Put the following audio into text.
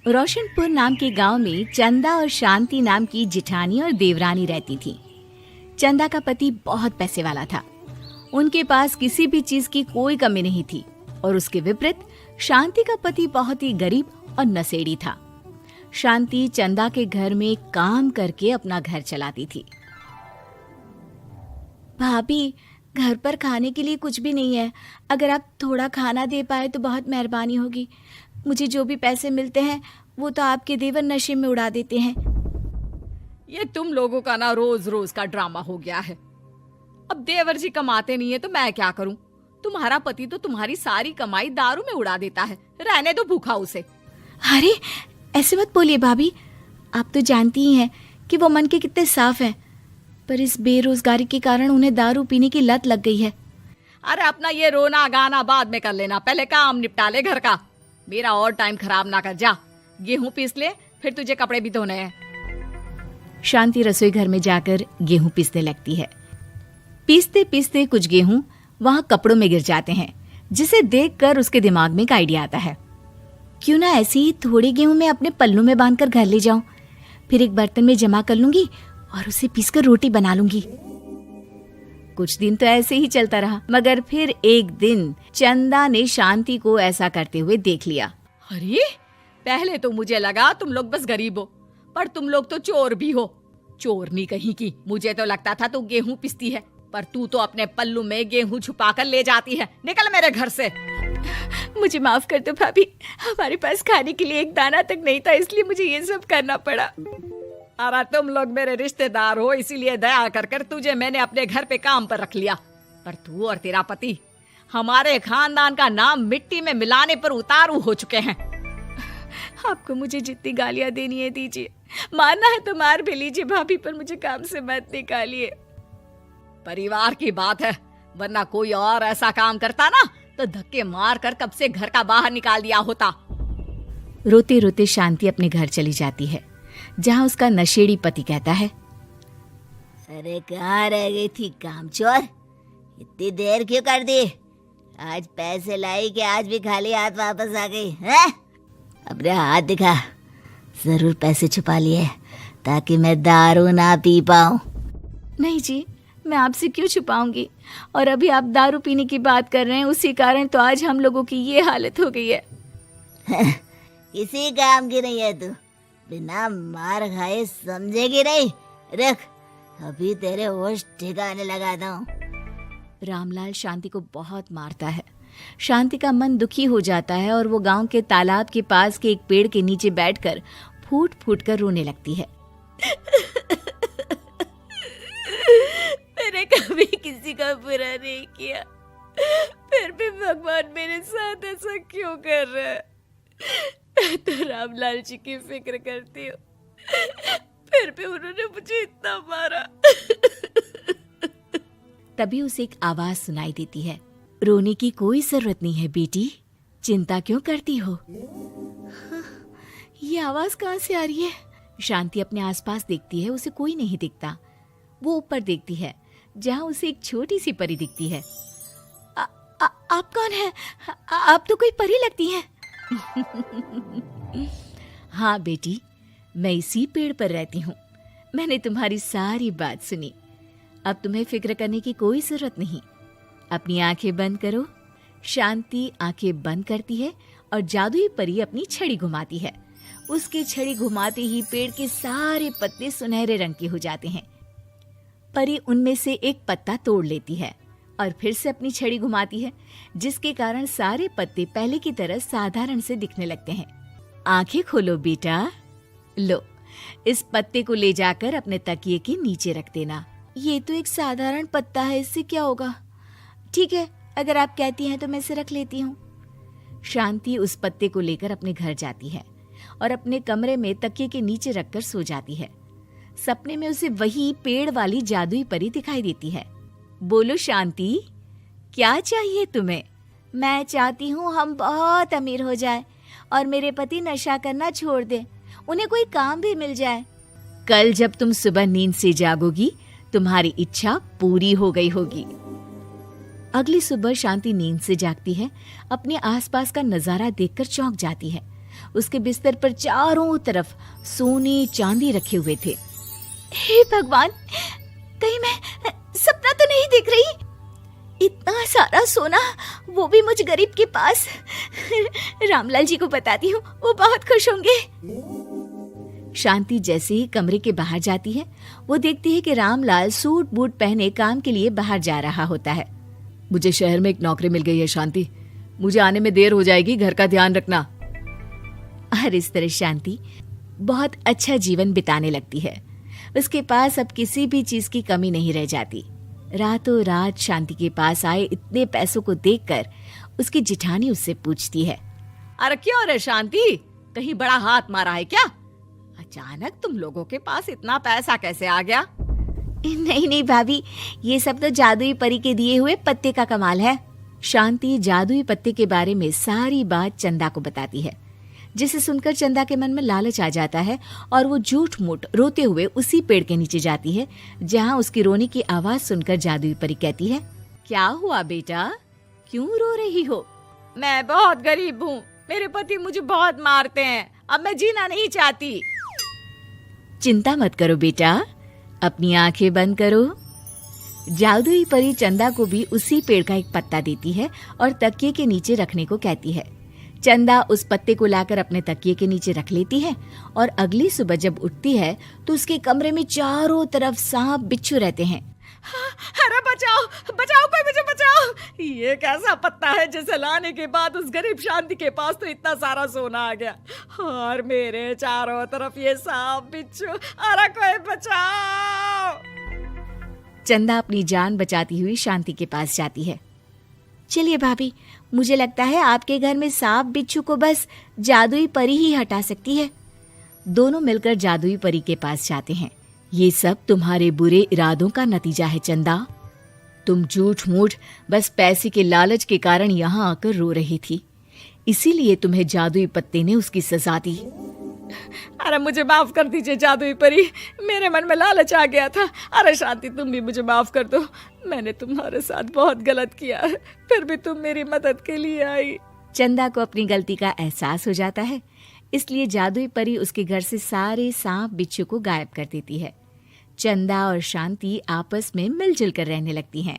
रोशनपुर नाम के गांव में चंदा और शांति नाम की जिठानी और देवरानी रहती थी। चंदा का पति बहुत पैसे वाला था। उनके पास किसी भी चीज की कोई कमी नहीं थी और उसके विपरीत शांति का पति बहुत ही गरीब और नशेड़ी था। शांति चंदा के घर में काम करके अपना घर चलाती थी। भाभी, घर पर खाने के लिए कुछ भी नहीं है। अगर आप थोड़ा खाना दे पाए तो बहुत मेहरबानी होगी। मुझे जो भी पैसे मिलते हैं वो तो आपके देवर नशे में उड़ा देते हैं। ये तुम लोगों का ना रोज रोज का ड्रामा हो गया है। अब देवर जी कमाते नहीं है तो मैं क्या करूं? तुम्हारा पति तो तुम्हारी सारी कमाई दारू में उड़ा देता है। रहने दो भूखा उसे। अरे ऐसे मत बोलिए भाभी, आप तो जानती ही हैं कि वो मन के कितने साफ हैं, पर इस बेरोजगारी के कारण उन्हें दारू पीने की लत लग गई है। अरे अपना ये रोना गाना बाद में कर लेना, पहले काम निपटा ले घर का। मेरा और टाइम खराब ना कर। जा गेहूं पीस ले, फिर तुझे कपड़े भी धोने हैं। शांति रसोई घर में जाकर गेहूं पीसने लगती है। पीसते पीसते कुछ गेहूं वहां कपड़ों में गिर जाते हैं, जिसे देखकर उसके दिमाग में एक आइडिया आता है। क्यों ना ऐसे ही थोड़े गेहूं मैं अपने पल्लू में बांधकर घर ले जाऊं, फिर एक बर्तन में जमा कर लूंगी और उसे पीसकर रोटी बना लूंगी। कुछ दिन तो ऐसे ही चलता रहा, मगर फिर एक दिन चंदा ने शांति को ऐसा करते हुए देख लिया। अरे पहले तो मुझे लगा तुम लोग बस गरीब हो, पर तुम लोग तो चोर भी हो। चोरनी कहीं की। मुझे तो लगता था तू गेहूं पिसती है, पर तू तो अपने पल्लू में गेहूं छुपाकर ले जाती है। निकल मेरे घर से। मुझे माफ कर दो भाभी, हमारे पास खाने के लिए एक दाना तक नहीं था, इसलिए मुझे ये सब करना पड़ा। अरे तुम लोग मेरे रिश्तेदार हो, इसीलिए दया कर कर तुझे मैंने अपने घर पे काम पर रख लिया, पर तू और तेरा पति हमारे खानदान का नाम मिट्टी में मिलाने पर उतारू हो चुके हैं। आपको मुझे जितनी गालियां देनी है दीजिए, मारना है तो मार भी लीजिए भाभी, पर मुझे काम से मत निकालिए। परिवार की बात है, वरना कोई और ऐसा काम करता ना तो धक्के मार कर कब से घर का बाहर निकाल दिया होता। रोते रोते शांति अपने घर चली जाती है, जहाँ उसका नशेड़ी पति कहता है, अरे कहाँ रह गई थी कामचोर? इतनी देर क्यों कर दी? आज पैसे लाई कि आज भी खाली हाथ वापस आ गई है? अपने हाथ दिखा। जरूर पैसे छुपा लिए ताकि मैं दारू ना पी पाऊं। नहीं जी, मैं आपसे क्यों छुपाऊंगी, और अभी आप दारू पीने की बात कर रहे हैं, उसी कारण तो आज हम लोगों की ये हालत हो गई है। किसी काम की नहीं है तू, बिना मार खाए समझेगी नहीं। रख, अभी तेरे होश ठिकाने लगाता हूँ। रामलाल शांति को बहुत मारता है। शांति का मन दुखी हो जाता है और वो गांव के तालाब के पास के एक पेड़ के नीचे बैठकर फूट फूट कर रोने लगती है। मैंने कभी किसी का बुरा नहीं किया, फिर भी भगवान मेरे साथ ऐसा क्यों कर रहा है? मैं तो रामलाल जी की फिक्र करती हूँ, फिर भी उन्होंने मुझे इतना मारा। तभी उसे एक आवाज सुनाई देती है, रोने की कोई जरूरत नहीं है बेटी, चिंता क्यों करती हो? ये आवाज कहाँ से आ रही है? शांति अपने आसपास देखती है, उसे कोई नहीं दिखता। वो ऊपर देखती है, जहाँ उसे एक छोटी सी परी दिखती है। आप कौन है? आप तो कोई परी लगती हैं। हाँ बेटी, मैं इसी पेड़ पर रहती हूँ। मैंने तुम्हारी सारी बात सुनी, अब तुम्हें फिक्र करने की कोई जरूरत नहीं। अपनी आंखें बंद करो। शांति आंखें बंद करती है और जादुई परी अपनी छड़ी घुमाती है। उसकी छड़ी घुमाते ही पेड़ के सारे पत्ते सुनहरे रंग के हो जाते हैं। परी उनमें से एक पत्ता तोड़ लेती है और फिर से अपनी छड़ी घुमाती है, जिसके कारण सारे पत्ते पहले की तरह साधारण से दिखने लगते हैं। आंखें खोलो बेटा। लो, इस पत्ते को ले जाकर अपने तकिए के नीचे रख देना। ये तो एक साधारण पत्ता है, इससे क्या होगा? ठीक है, अगर आप कहती हैं तो मैं इसे रख लेती हूँ। शांति उस पत्ते को लेकर अपने घर जाती है और अपने कमरे में तकिए के नीचे रखकर सो जाती है। सपने में उसे वही पेड़ वाली जादुई परी दिखाई देती है। बोलो शांति, क्या चाहिए तुम्हें? मैं चाहती हूँ हम बहुत अमीर हो जाए और मेरे पति नशा करना छोड़ दे, उन्हें कोई काम भी मिल जाए। कल जब तुम सुबह नींद से जागोगी, तुम्हारी इच्छा पूरी हो गई होगी। अगली सुबह शांति नींद से जागती है। अपने आसपास का नजारा देखकर चौंक जाती है। उसके बिस्तर पर चारों तरफ सोने चांदी रखे हुए थे। हे भगवान, कहीं मैं सपना तो नहीं देख रही? इतना सारा सोना, वो भी मुझ गरीब के पास। रामलाल जी को बताती हूँ, वो बहुत खुश होंगे। शांति जैसे ही कमरे के बाहर जाती है, वो देखती है कि रामलाल सूट बूट पहने काम के लिए बाहर जा रहा होता है। मुझे शहर में एक नौकरी मिल गई है शांति, मुझे आने में देर हो जाएगी, घर का ध्यान रखना। और इस तरह शांति बहुत अच्छा जीवन बिताने लगती है। उसके पास अब किसी भी चीज की कमी नहीं रह जाती। रातों रात शांति के पास आए इतने पैसों को देखकर उसकी जिठानी उससे पूछती है, अरे क्यों रे शांति, कहीं बड़ा हाथ मारा है क्या? अचानक तुम लोगों के पास इतना पैसा कैसे आ गया? नहीं नहीं भाभी, ये सब तो जादुई परी के दिए हुए पत्ते का कमाल है। शांति जादुई पत्ते के बारे में सारी बात चंदा को बताती है, जिसे सुनकर चंदा के मन में लालच आ जाता है और वो झूठ मूठ रोते हुए उसी पेड़ के नीचे जाती है जहाँ उसकी रोने की आवाज सुनकर जादुई परी कहती है, क्या हुआ बेटा, क्यों रो रही हो? मैं बहुत गरीब हूँ, मेरे पति मुझे बहुत मारते हैं, अब मैं जीना नहीं चाहती। चिंता मत करो बेटा, अपनी आंखें बंद करो। जादुई परी चंदा को भी उसी पेड़ का एक पत्ता देती है और तकिए के नीचे रखने को कहती है। चंदा उस पत्ते को लाकर अपने तकिए के नीचे रख लेती है और अगली सुबह जब उठती है तो उसके कमरे में चारों तरफ सांप बिच्छू रहते हैं। अरे बचाओ बचाओ, कोई मुझे बचाओ, ये कैसा पत्ता है जिसे लाने के बाद उस गरीब शांति के पास तो इतना सारा सोना आ गया, और मेरे चारों तरफ ये सांप बिच्छू, अरे कोई बचाओ। चंदा अपनी जान बचाती हुई शांति के पास जाती है। चलिए भाभी, मुझे लगता है आपके घर में सांप बिच्छू को बस जादुई परी ही हटा सकती है। दोनों मिलकर जादुई परी के पास जाते हैं। ये सब तुम्हारे बुरे इरादों का नतीजा है चंदा। तुम झूठ मूठ बस पैसे के लालच के कारण यहाँ आकर रो रही थी, इसीलिए तुम्हें जादुई पत्ते ने उसकी सजा दी। अरे मुझे माफ कर दीजिए जादुई परी, मेरे मन में लालच आ गया था। अरे शांति, तुम भी मुझे माफ कर दो, मैंने तुम्हारे साथ बहुत गलत किया, फिर भी तुम मेरी मदद के लिए आई। चंदा को अपनी गलती का एहसास हो जाता है, इसलिए जादुई परी उसके घर से सारे सांप बिच्छू को गायब कर देती है। चंदा और शांति आपस में मिलजुल कर रहने लगती हैं।